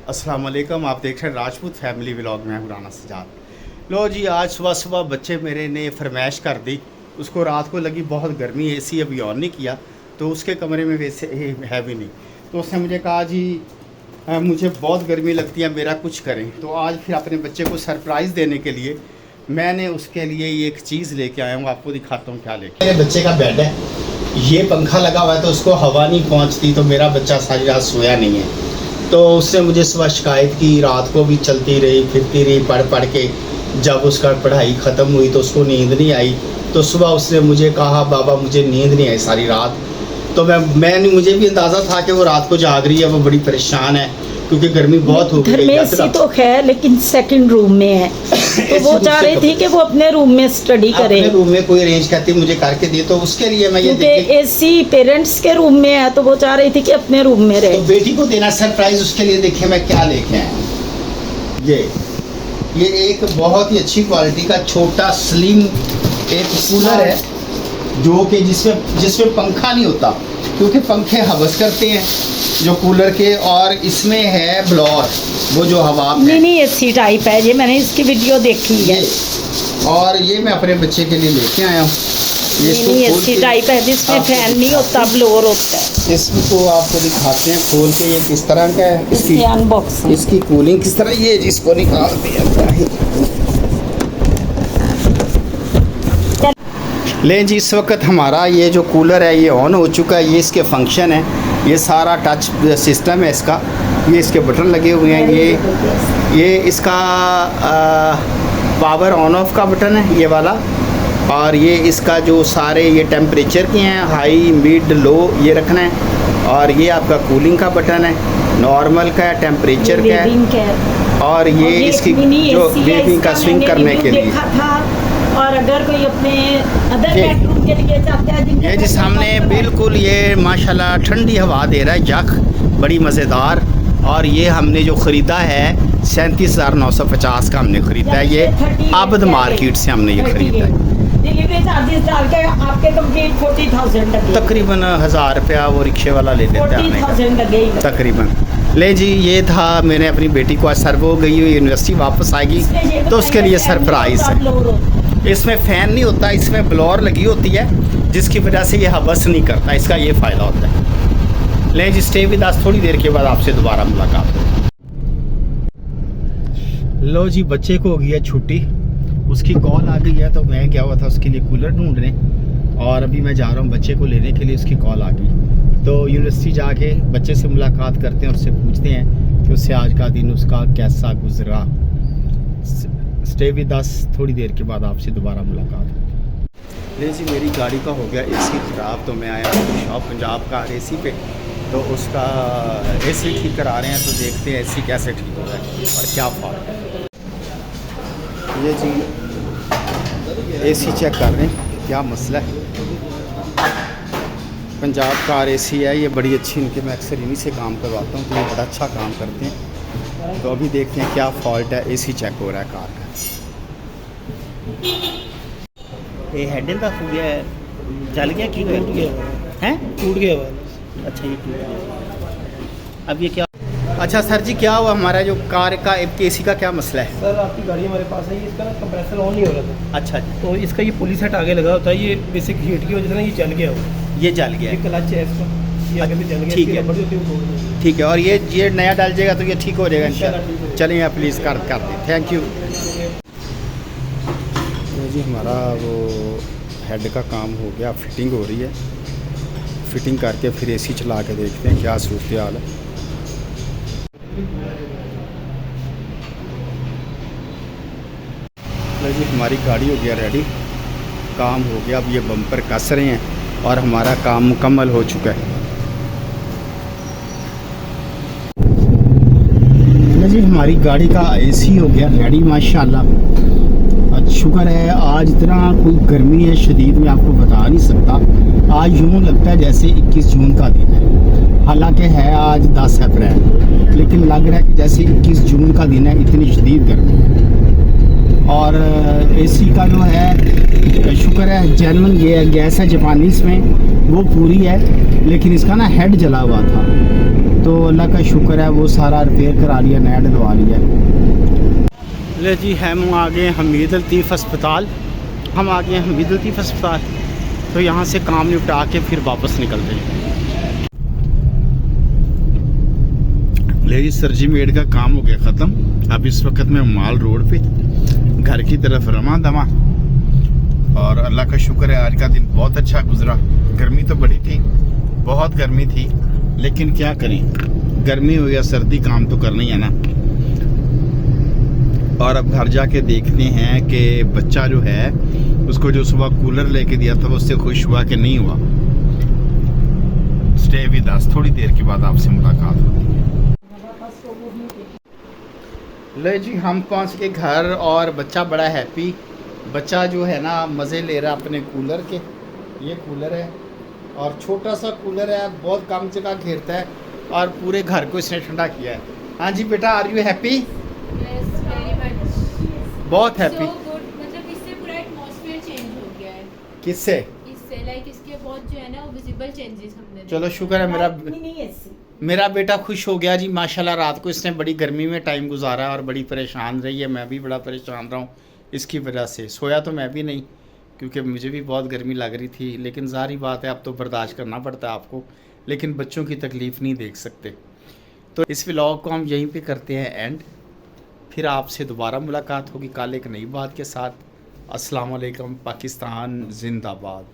अस्सलाम वालेकुम। आप देख रहे हैं राजपूत फैमिली व्लॉग में राना सजाद। लो जी, आज सुबह सुबह बच्चे मेरे ने फरमाइश कर दी। उसको रात को लगी बहुत गर्मी, एसी अभी ऑन नहीं किया तो उसके कमरे में वैसे है भी नहीं, तो उसने मुझे कहा जी मुझे बहुत गर्मी लगती है, मेरा कुछ करें। तो आज फिर अपने बच्चे को सरप्राइज़ देने के लिए मैंने उसके लिए ये एक चीज़ लेके आया हूँ। आपको दिखाता हूँ क्या लेके। मेरे बच्चे का बेड है, ये पंखा लगा हुआ है तो उसको हवा नहीं पहुँचती, तो मेरा बच्चा सारी रात सोया नहीं है। तो उसने मुझे सुबह शिकायत की, रात को भी चलती रही फिरती रही पढ़ पढ़ के। जब उसका पढ़ाई ख़त्म हुई तो उसको नींद नहीं आई, तो सुबह उसने मुझे कहा बाबा मुझे नींद नहीं आई सारी रात। तो मुझे भी अंदाज़ा था कि वो रात को जाग रही है, वो बड़ी परेशान है क्योंकि गर्मी बहुत हो गई। घर में एसी तो है लेकिन सेकंड रूम में है, तो वो चाह रही थी कि वो अपने रूम में स्टडी करे। अपने रूम में कोई अरेंज करती मुझे करके दी, तो उसके लिए मैं ये क्योंकि एसी पेरेंट्स के रूम में है तो वो चाह रही थी कि अपने रूम में रहे। तो बेटी को देना सरप्राइज, उसके लिए देखिए मैं क्या लेके आया। ये एक बहुत ही अच्छी क्वालिटी का छोटा स्लिम एक कूलर है, जो कि जिसमें पंखा नहीं होता, क्योंकि पंखे हवस करते हैं जो कूलर के। और इसमें है ब्लोअर, वो जो हवा नहीं एसी टाइप है, ये मैंने इसकी वीडियो देखी है। और ये मैं अपने बच्चे के लिए लेके आया हूँ। ये एसी टाइप है जिसमें फैन नहीं होता, ब्लोअर होता है। इसको आपको दिखाते हैं खोल के, ये किस तरह का है, इसकी अनबॉक्सिंग, इसकी कूलिंग किस तरह, ये जिसको निकाल दिया लें जी। इस वक्त हमारा ये जो कूलर है ये ऑन हो चुका है। ये इसके फंक्शन है, ये सारा टच सिस्टम है इसका। ये इसके बटन लगे हुए हैं, ये इसका पावर ऑन ऑफ का बटन है ये वाला। और ये इसका जो सारे ये टेम्परेचर के हैं, हाई मिड लो ये रखना है। और ये आपका कूलिंग का बटन है, नॉर्मल का है, टेम्परेचर का है। और ये इसकी जो वेविंग का स्विंग करने के लिए। और अगर कोई अपने अदर बेडरूम के लिए चाहता है, ये जी सामने बिल्कुल ये माशाल्लाह ठंडी हवा दे रहा है, जख बड़ी मज़ेदार। और ये हमने जो ख़रीदा है 37,950 का हमने ख़रीदा है। ये आबद मार्केट से हमने ये ख़रीदा है। डिलीवरी चार्जेस डाल के आपके कंप्लीट 40,000 तकरीबन 1000 रुपया वो रिक्शे वाला ले लेता है 40,000 लगेगा तकरीबन। ले जी, ये था मैंने अपनी बेटी को, आज सर्व हो गई हुई यूनिवर्सिटी वापस आएगी तो उसके लिए सरप्राइज़ है। इसमें फ़ैन नहीं होता, इसमें ब्लोअर लगी होती है जिसकी वजह से ये हवस नहीं करता, इसका ये फ़ायदा होता है। ले जी, स्टे विद अस, थोड़ी देर के बाद आपसे दोबारा मुलाकात हो। लो जी, बच्चे को हो गई है छुट्टी, उसकी कॉल आ गई है, तो मैं गया हुआ था उसके लिए कूलर ढूंढने, और अभी मैं जा रहा हूँ बच्चे को लेने के लिए। उसकी कॉल आ गई तो यूनिवर्सिटी जाके बच्चे से मुलाकात करते हैं और उससे पूछते हैं कि उससे आज का दिन उसका कैसा गुजरा। स्टे विद अस, थोड़ी देर के बाद आपसे दोबारा मुलाकात होगी। ले जी, मेरी गाड़ी का हो गया एसी ख़राब, तो मैं आया शॉप पंजाब का एसी पे, तो उसका एसी ठीक करा रहे हैं। तो देखते हैं एसी कैसे ठीक हो रहा है और क्या फॉल्ट है। ये जी एसी चेक कर रहे हैं क्या मसला है। पंजाब कार एसी है, ये बड़ी अच्छी, इनके मैं अक्सर इन्हीं से काम करवाता हूँ, तो ये बड़ा अच्छा काम करते हैं। तो अभी देखते हैं क्या फॉल्ट है, एसी चेक हो रहा है कार का। ये हैंडल का हो गया है, चल गया की टूट गया है, टूट गया वाला। अच्छा ये टूट गया। अब ये क्या, अच्छा सर जी क्या हुआ, हमारा जो कार का एसी का क्या मसला है? सर आपकी गाड़ी हमारे पास है, इसका ना कंप्रेसर ऑन नहीं हो रहा था। अच्छा जी, तो इसका ये पुली सेट आगे लगा होता है, ये बेसिक हीट की वजह से ना ये जल गया हो, ये जल गया ये है, क्लच है इसका, ये आगे से जल गया। ठीक है। बड़ी होती है वो तोड़ देंगे। ठीक है। और ये नया डाल जाएगा तो ये ठीक हो जाएगा इंशाल्लाह इंशाल्लाह। ठीक हो चलिए आप प्लीज़ कर दें, थैंक यू। जी हमारा वो हेड का काम हो गया, फिटिंग हो रही है, फिटिंग करके फिर एसी चला के देखते हैं क्या सूरत हाल है। जी हमारी गाड़ी हो गया रेडी, काम हो गया, अब ये बम्पर कस रहे हैं और हमारा काम मुकम्मल हो चुका है। जी हमारी गाड़ी का एसी हो गया रेडी माशाल्लाह। शुक्र है, आज इतना कोई गर्मी है शदीद, मैं आपको बता नहीं सकता। आज यूँ लगता है जैसे 21 जून का दिन है, हालांकि है आज 10 अप्रैल, लेकिन लग रहा है कि जैसे 21 जून का दिन है, इतनी शदीद गर्मी है। और एसी का जो है शुक्र है, जेन्युइन ये गैस है जापानीज़ में, वो पूरी है, लेकिन इसका ना हेड जला हुआ था, तो अल्लाह का शुक्र है वो सारा रिपेयर करा लिया, नया डलवा लिया। ले जी हम आ गए हमीद लतीफ़ अस्पताल, हम आ गए हमीद लतीफ़ अस्पताल। तो यहाँ से काम निपटा के फिर वापस निकलते हैं। ले जी सर्जी मेड का काम हो गया ख़त्म। अब इस वक्त मैं माल रोड पे घर की तरफ रमा दमा, और अल्लाह का शुक्र है आज का दिन बहुत अच्छा गुजरा। गर्मी तो बड़ी थी, बहुत गर्मी थी, लेकिन क्या करें, गर्मी हो या सर्दी काम तो करना ही है ना। और अब घर जाके देखते हैं कि बच्चा जो है उसको जो सुबह कूलर लेके दिया था उससे खुश हुआ कि नहीं हुआ। स्टे विद अस, थोड़ी देर के बाद आपसे मुलाकात होगी। ले जी हम पहुंच के घर और बच्चा बड़ा हैप्पी। बच्चा जो है ना मज़े ले रहा अपने कूलर के। ये कूलर है और छोटा सा कूलर है, बहुत कम जगह घेरता है और पूरे घर को इसने ठंडा किया है। हाँ जी बेटा, are you happy? Yes, very much. बहुत हैप्पी। So good, मतलब इससे पूरा एटमॉस्फेयर चेंज हो गया है। किससे? इससे लाइक इसके बहुत जो है ना वो विजिबल चेंजेस हमने चलो देखे। शुक्र है नहीं ऐसी मेरा बेटा खुश हो गया जी माशाल्लाह। रात को इसने बड़ी गर्मी में टाइम गुजारा और बड़ी परेशान रही है, मैं भी बड़ा परेशान रहा हूँ इसकी वजह से। सोया तो मैं भी नहीं क्योंकि मुझे भी बहुत गर्मी लग रही थी, लेकिन ज़ाहिर बात है अब तो बर्दाश्त करना पड़ता है आपको, लेकिन बच्चों की तकलीफ़ नहीं देख सकते। तो इस व्लॉग को हम यहीं पे करते हैं एंड, फिर आपसे दोबारा मुलाकात होगी कल एक नई बात के साथ। अस्सलाम वालेकुम, पाकिस्तान जिंदाबाद।